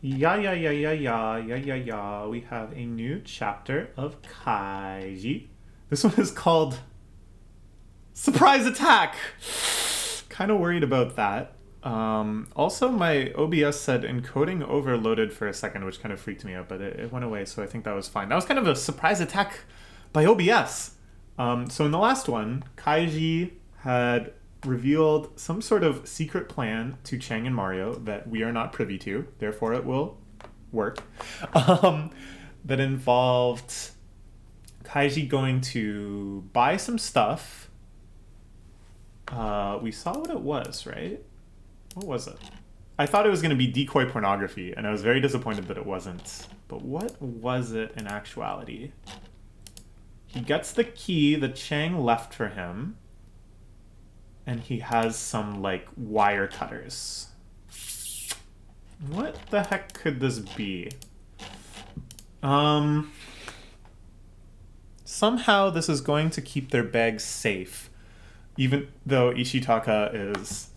Yeah. We have a new chapter of Kaiji. This one is called Surprise Attack. Kind of worried about that. Also, my OBS said encoding overloaded for a second, which kind of freaked me out, but it went away, so I think that was fine. That was kind of a surprise attack by OBS. So in the last one, Kaiji had revealed some sort of secret plan to Chang and Mario that we are not privy to, therefore it will work. That involved Kaiji going to buy some stuff. We saw what it was, right? What was it? I thought it was going to be decoy pornography, and I was very disappointed that it wasn't. But what was it in actuality? He gets the key that Chang left for him, and he has some, like, wire cutters. What the heck could this be? Somehow this is going to keep their bags safe, even though Ishitaka is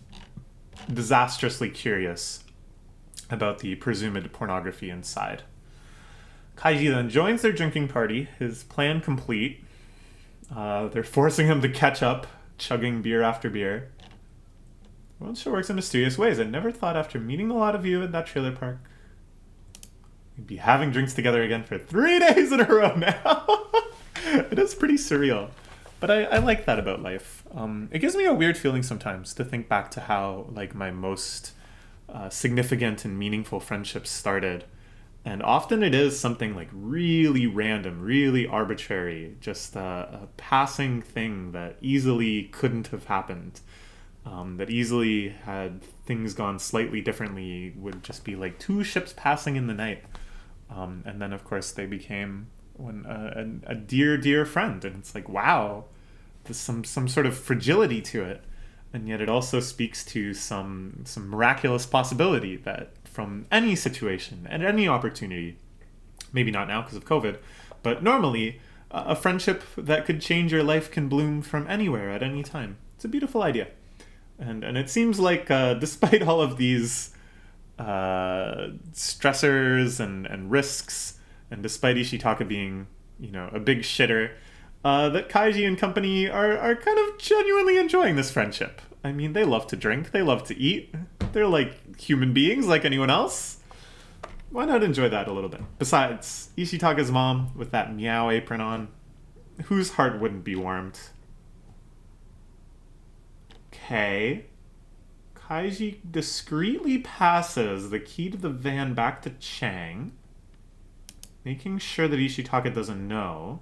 disastrously curious about the presumed pornography inside. Kaiji then joins their drinking party, his plan complete. They're forcing him to catch up, chugging beer after beer. The world sure works in mysterious ways. I never thought after meeting a lot of you at that trailer park, we'd be having drinks together again for 3 days in a row now. It is pretty surreal. But I like that about life. It gives me a weird feeling sometimes to think back to how, like, my most significant and meaningful friendships started. And often it is something like really random, really arbitrary, just a passing thing that easily couldn't have happened. That easily, had things gone slightly differently, would just be like two ships passing in the night. And then, of course, they became a dear friend. And it's like, wow, there's some sort of fragility to it. And yet it also speaks to some miraculous possibility that from any situation and any opportunity, maybe not now because of COVID, but normally a friendship that could change your life can bloom from anywhere at any time. It's a beautiful idea. And it seems like despite all of these stressors and risks, and despite Ishitaka being, a big shitter, that Kaiji and company are kind of genuinely enjoying this friendship. I mean, they love to drink, they love to eat, they're like human beings like anyone else. Why not enjoy that a little bit? Besides, Ishitaka's mom with that meow apron on, whose heart wouldn't be warmed? Okay. Kaiji discreetly passes the key to the van back to Chang, making sure that Ishitaka doesn't know.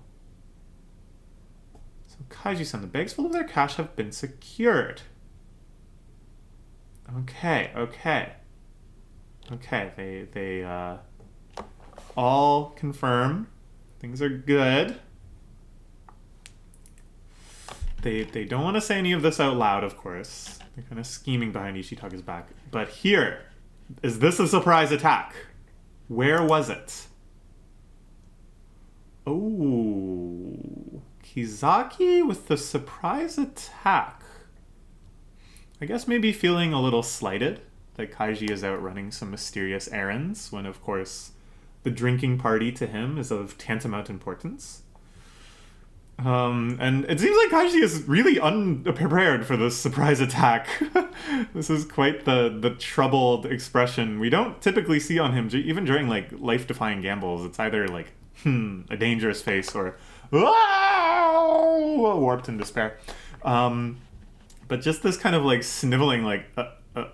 So Kaiji-san, the bags full of their cash have been secured. Okay. They all confirm things are good. They don't want to say any of this out loud, of course. They're kind of scheming behind Ishitaka's back. But here, is this a surprise attack? Where was it? Oh, Kizaki with the surprise attack. I guess maybe feeling a little slighted that Kaiji is out running some mysterious errands when, of course, the drinking party to him is of tantamount importance. And it seems like Kaiji is really unprepared for this surprise attack. This is quite the troubled expression we don't typically see on him, even during, like, life-defying gambles. It's either, like, a dangerous face, or warped in despair. But just this kind of, like, sniveling, like, where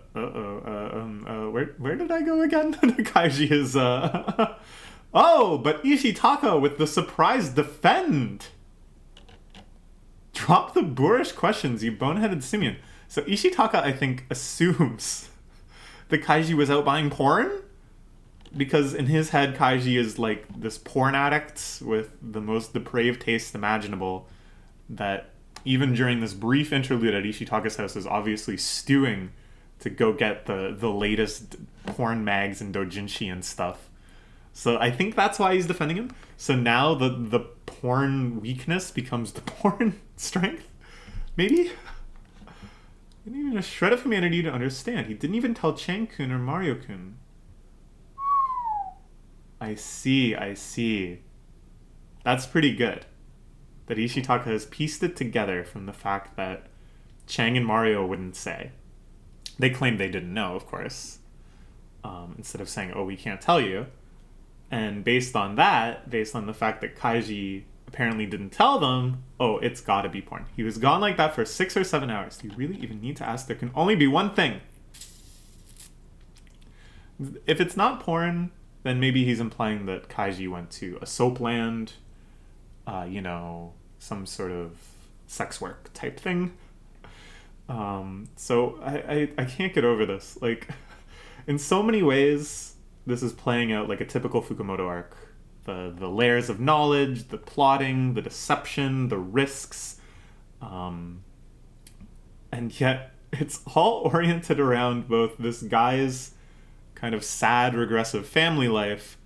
did I go again? Kaiji is, oh, but Ishitaka with the surprise defend! Drop the boorish questions, you boneheaded simian. So Ishitaka, I think, assumes that Kaiji was out buying porn? Because in his head, Kaiji is like this porn addict with the most depraved taste imaginable that even during this brief interlude at Ishitaka's house is obviously stewing to go get the latest porn mags and doujinshi and stuff. So I think that's why he's defending him. So now the porn weakness becomes the porn strength? Maybe? Didn't even a shred of humanity to understand. He didn't even tell Chang-kun or Mario-kun. I see, I see. That's pretty good. That Ishitaka has pieced it together from the fact that Chang and Mario wouldn't say. They claimed they didn't know, of course. Instead of saying, oh, we can't tell you. And based on that, based on the fact that Kaiji apparently didn't tell them, oh, it's gotta be porn. He was gone like that for 6 or 7 hours. Do you really even need to ask? There can only be one thing. If it's not porn, then maybe he's implying that Kaiji went to a soap land, some sort of sex work type thing. So I can't get over this. Like, in so many ways, this is playing out like a typical Fukumoto arc. The layers of knowledge, the plotting, the deception, the risks. And yet, it's all oriented around both this guy's kind of sad, regressive family life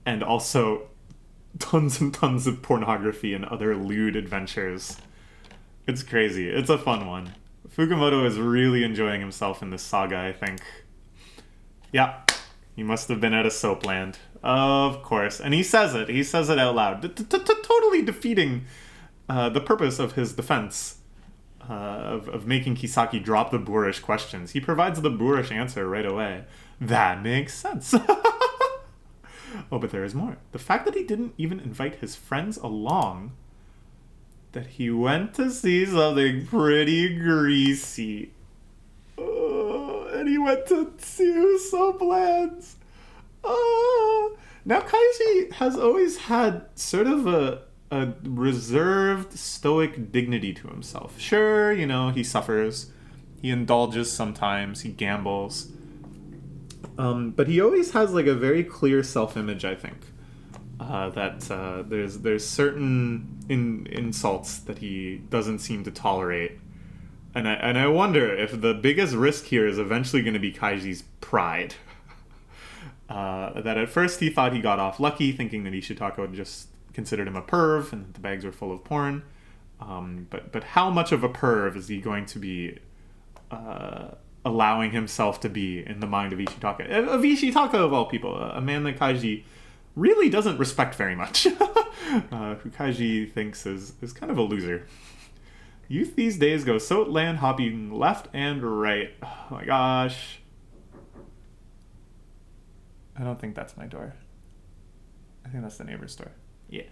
and also tons and tons of pornography and other lewd adventures. It's crazy. It's a fun one. Fukumoto is really enjoying himself in this saga, I think. Yeah, he must have been at a soap land. Of course. And he says it. He says it out loud. Totally defeating the purpose of his defense of making Kisaki drop the boorish questions. He provides the boorish answer right away. That makes sense. Oh, but there is more. The fact that he didn't even invite his friends along, that he went to see something pretty greasy. And he went to see who's so bland. Now Kaiji has always had sort of a reserved, stoic dignity to himself. Sure, he suffers. He indulges sometimes. He gambles. But he always has like a very clear self-image, I think. That there's certain insults that he doesn't seem to tolerate. And I wonder if the biggest risk here is eventually going to be Kaiji's pride. That at first he thought he got off lucky, thinking that Ishitaka just considered him a perv and that the bags were full of porn. But how much of a perv is he going to be allowing himself to be in the mind of Ishitaka? Of Ishitaka, of all people. A man that Kaiji really doesn't respect very much. Who Kaiji thinks is kind of a loser. Youth these days go so land hopping left and right. Oh my gosh. I don't think that's my door. I think that's the neighbor's door. Yeah.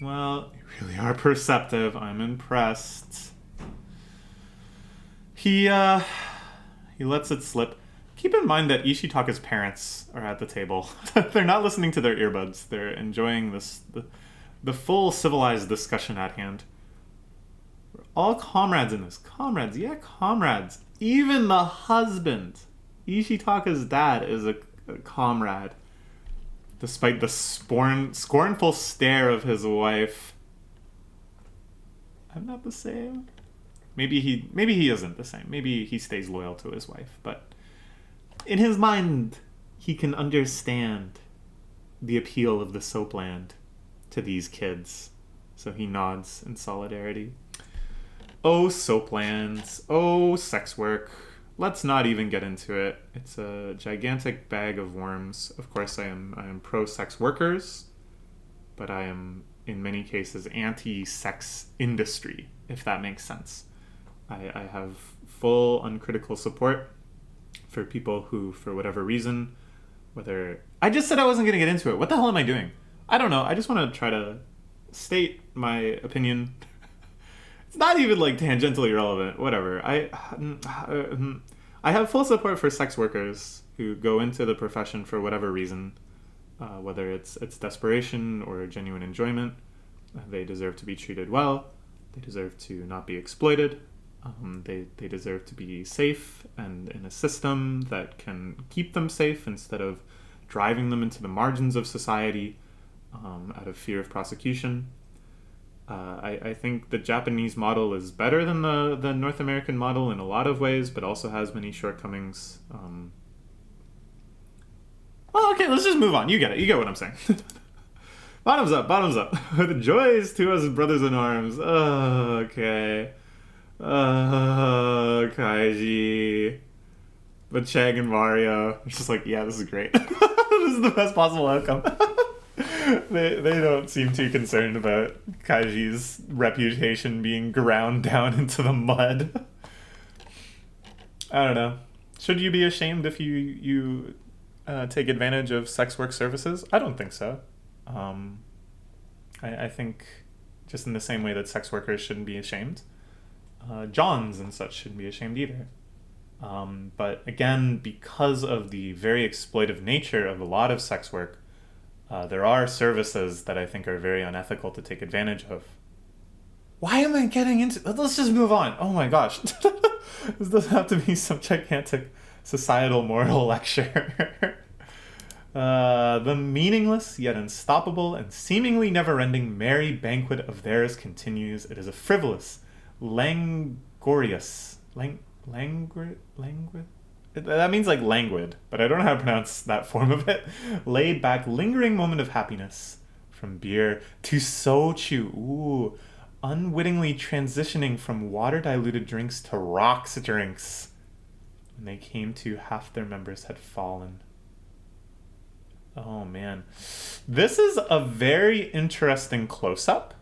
Well, you really are perceptive. I'm impressed. He lets it slip. Keep in mind that Ishitaka's parents are at the table. They're not listening to their earbuds. They're enjoying the full civilized discussion at hand. We're all comrades in this. Comrades, yeah, comrades. Even the husband, Ishitaka's dad, is a comrade. Despite the scornful stare of his wife. I'm not the same. Maybe he isn't the same. Maybe he stays loyal to his wife. But in his mind, he can understand the appeal of the soapland to these kids. So he nods in solidarity. Oh, soaplands. Oh, sex work. Let's not even get into it. It's a gigantic bag of worms. Of course, I am pro-sex workers, but I am, in many cases, anti-sex industry, if that makes sense. I have full, uncritical support for people who, for whatever reason, whether... I just said I wasn't going to get into it. What the hell am I doing? I don't know. I just want to try to state my opinion. It's not even like tangentially relevant. Whatever. I have full support for sex workers who go into the profession for whatever reason, whether it's desperation or genuine enjoyment. They deserve to be treated well. They deserve to not be exploited. They deserve to be safe and in a system that can keep them safe instead of driving them into the margins of society out of fear of prosecution. I think the Japanese model is better than the North American model in a lot of ways, but also has many shortcomings. Well, okay, let's just move on. You get it. You get what I'm saying. Bottoms up, bottoms up. The joys to us brothers in arms. Okay. Kaiji. But Chang and Mario are just like, yeah, this is great. This is the best possible outcome. They don't seem too concerned about Kaiji's reputation being ground down into the mud. I don't know. Should you be ashamed if you take advantage of sex work services? I don't think so. I think just in the same way that sex workers shouldn't be ashamed, Johns and such shouldn't be ashamed either. But again, because of the very exploitive nature of a lot of sex work, there are services that I think are very unethical to take advantage of. Why am I getting into... Let's just move on. Oh my gosh. This doesn't have to be some gigantic societal moral lecture. The meaningless yet unstoppable and seemingly never-ending merry banquet of theirs continues. It is a frivolous, languorous... Languid? That means like languid, but I don't know how to pronounce that form of it. Laid back, lingering moment of happiness. From beer to sochu. Ooh. Unwittingly transitioning from water-diluted drinks to rocks drinks. When they came to, half their members had fallen. Oh, man. This is a very interesting close-up.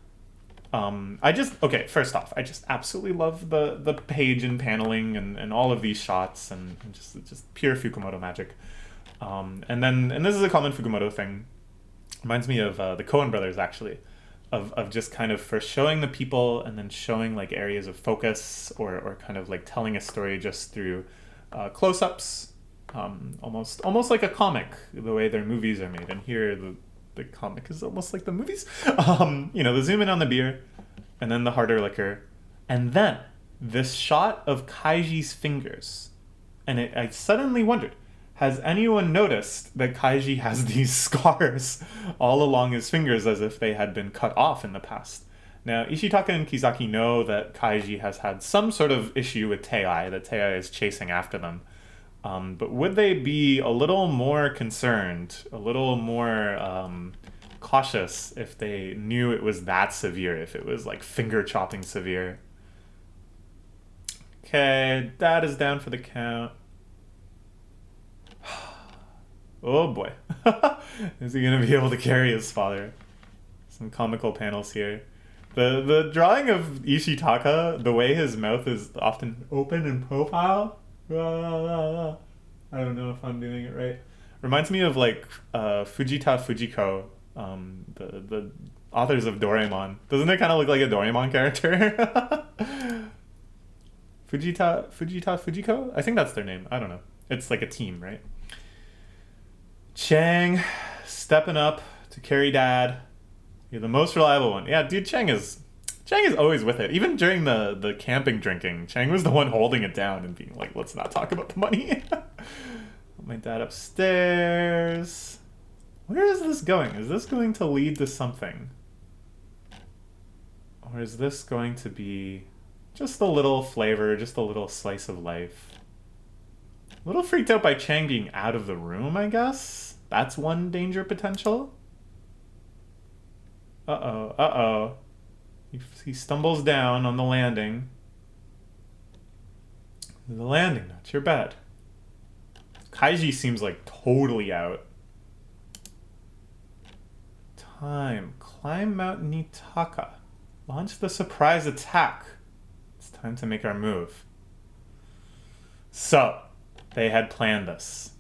Okay, first off, I just absolutely love the page and paneling and all of these shots and just pure Fukumoto magic. And this is a common Fukumoto thing. Reminds me of the Coen brothers, actually, of just kind of first showing the people and then showing like areas of focus or kind of like telling a story just through close-ups, almost like a comic, the way their movies are made. And here the comic is almost like the movies. The zoom in on the beer, and then the harder liquor, and then this shot of Kaiji's fingers. And I suddenly wondered, has anyone noticed that Kaiji has these scars all along his fingers as if they had been cut off in the past? Now, Ishitaka and Kizaki know that Kaiji has had some sort of issue with Tei, that Tei is chasing after them. But would they be a little more concerned, a little more cautious if they knew it was that severe, if it was like finger chopping severe? Okay, Dad is down for the count. Oh boy. Is he going to be able to carry his father? Some comical panels here. The drawing of Ishitaka, the way his mouth is often open in profile, I don't know if I'm doing it right. Reminds me of like Fujita Fujiko, the authors of Doraemon. Doesn't it kind of look like a Doraemon character? Fujita Fujiko? I think that's their name. I don't know. It's like a team, right? Chang stepping up to carry Dad. You're the most reliable one. Yeah, dude, Chang is always with it. Even during the camping drinking, Chang was the one holding it down and being like, let's not talk about the money. My dad upstairs. Where is this going? Is this going to lead to something? Or is this going to be just a little flavor, just a little slice of life? A little freaked out by Chang being out of the room, I guess. That's one danger potential. Uh-oh. He stumbles down on the landing. The landing, not your bed. Kaiji seems like totally out. Time. Climb Mount Nitaka. Launch the surprise attack. It's time to make our move. So, they had planned this.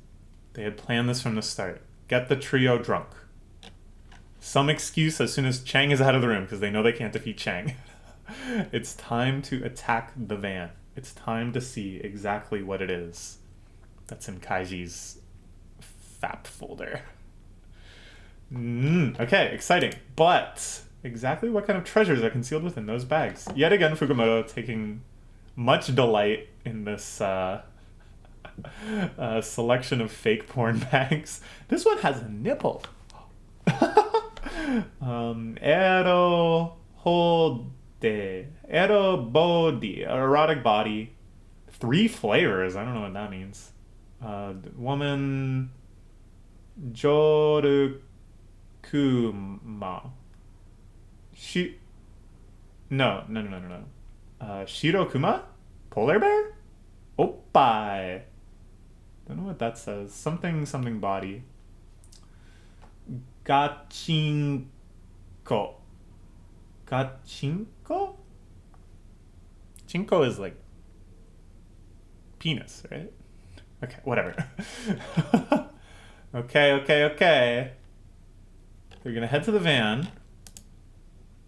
They had planned this from the start. Get the trio drunk. Some excuse as soon as Chang is out of the room because they know they can't defeat Chang. It's time to attack the van. It's time to see exactly what it is that's in Kaiji's FAP folder. Okay, exciting. But exactly what kind of treasures are concealed within those bags? Yet again, Fukumoto taking much delight in this selection of fake porn bags. This one has a nipple. Ero body, erotic body. 3 flavors. I don't know what that means. Woman, Jorukuma. No. Shirokuma? Polar bear? Oppai. Don't know what that says. Something body. Gachinko. Gachinko? Chinko is like penis, right? Okay, whatever. Okay. They're gonna head to the van.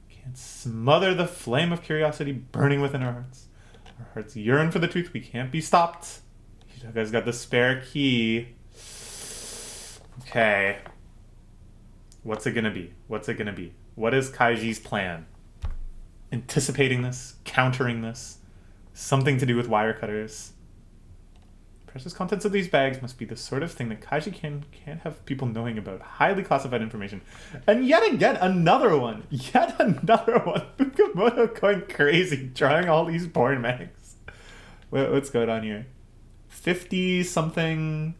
Can't smother the flame of curiosity burning within our hearts. Our hearts yearn for the truth. We can't be stopped. You guys got the spare key. Okay. What's it gonna be? What is Kaiji's plan? Anticipating this? Countering this? Something to do with wire cutters? Precious contents of these bags must be the sort of thing that Kaiji can't have people knowing about. Highly classified information. And yet again, another one. Fukamoto going crazy, drawing all these porn mags. What's going on here? 50 something.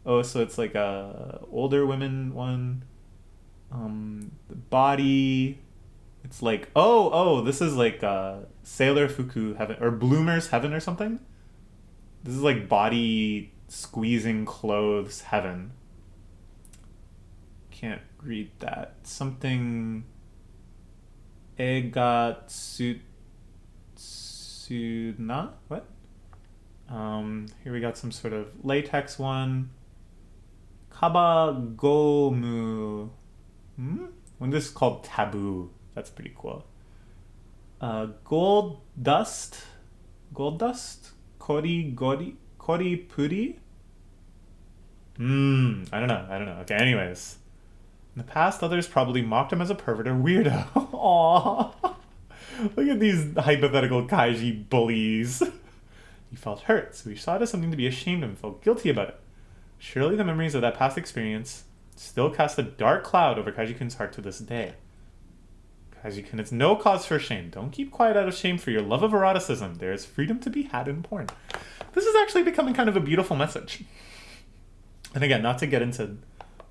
Oh, so it's like a older women one. The body. It's like this is like Sailor Fuku Heaven or Bloomer's Heaven or something. This is like body squeezing clothes heaven. Can't read that. Something Egatsuna? What? Here we got some sort of latex one. Kabagomu. One this is called Taboo. That's pretty cool. Gold dust? Kori puri? I don't know. Okay, anyways. In the past, others probably mocked him as a pervert or weirdo. Aww. Look at these hypothetical Kaiji bullies. He felt hurt, so he saw it as something to be ashamed of and felt guilty about it. Surely the memories of that past experience still cast a dark cloud over Kaiji-kun's heart to this day. Kaiji-kun, it's no cause for shame. Don't keep quiet out of shame for your love of eroticism. There is freedom to be had in porn. This is actually becoming kind of a beautiful message. And again, not to get into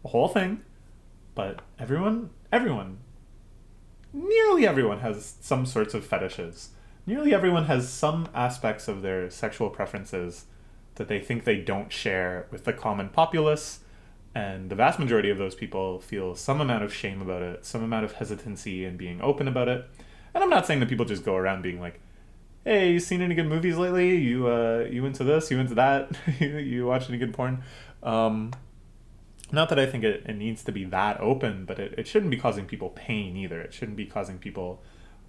the whole thing, but nearly everyone has some sorts of fetishes. Nearly everyone has some aspects of their sexual preferences that they think they don't share with the common populace. And the vast majority of those people feel some amount of shame about it, some amount of hesitancy in being open about it. And I'm not saying that people just go around being like, hey, you seen any good movies lately? You into this? You into that? You watch any good porn? Not that I think it needs to be that open, but it shouldn't be causing people pain either. It shouldn't be causing people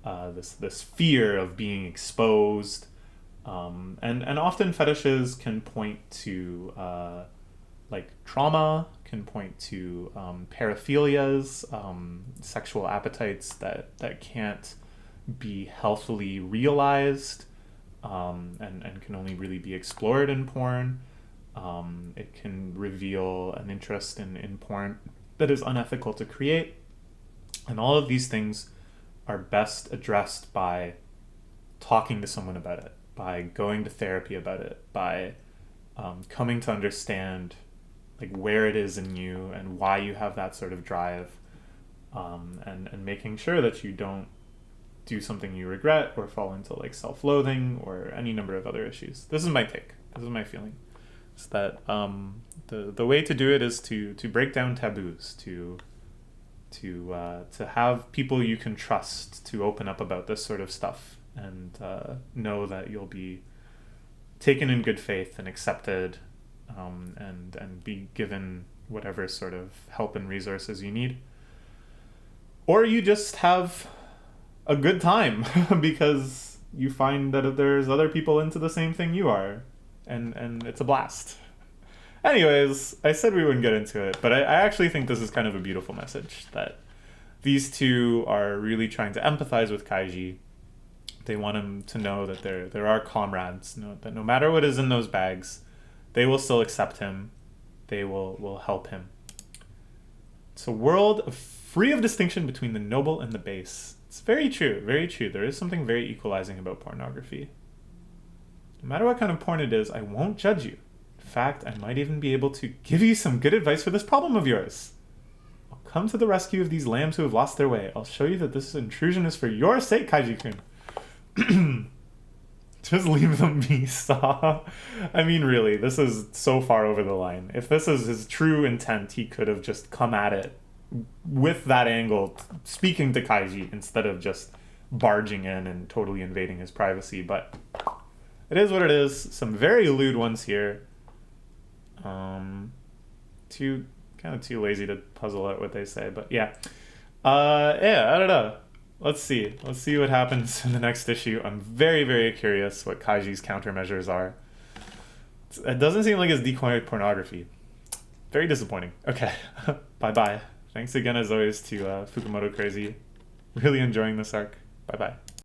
this fear of being exposed. And often fetishes can point to like trauma, can point to paraphilias, sexual appetites that can't be healthily realized, and can only really be explored in porn. It can reveal an interest in porn that is unethical to create. And all of these things are best addressed by talking to someone about it, by going to therapy about it, by coming to understand like where it is in you and why you have that sort of drive, and making sure that you don't do something you regret or fall into like self-loathing or any number of other issues. This is my take. This is my feeling. It's that the way to do it is to break down taboos, to have people you can trust to open up about this sort of stuff, and know that you'll be taken in good faith and accepted, and be given whatever sort of help and resources you need. Or you just have a good time because you find that there's other people into the same thing you are, and it's a blast. Anyways, I said we wouldn't get into it, but I actually think this is kind of a beautiful message, that these two are really trying to empathize with Kaiji. They want him to know that there are comrades, that no matter what is in those bags, they will still accept him. They will help him. It's a world free of distinction between the noble and the base. It's very true, very true. There is something very equalizing about pornography. No matter what kind of porn it is, I won't judge you. In fact, I might even be able to give you some good advice for this problem of yours. I'll come to the rescue of these lambs who have lost their way. I'll show you that this intrusion is for your sake, Kaiji-kun. Just leave them be, Saw. I mean, really, this is so far over the line. If this is his true intent, he could have just come at it with that angle, speaking to Kaiji, instead of just barging in and totally invading his privacy. But it is what it is. Some very lewd ones here. Kind of too lazy to puzzle out what they say, but yeah. Yeah, I don't know. Let's see what happens in the next issue. I'm very, very curious what Kaiji's countermeasures are. It doesn't seem like it's decoy pornography. Very disappointing. Okay, bye-bye. Thanks again, as always, to Fukumoto Crazy. Really enjoying this arc. Bye-bye.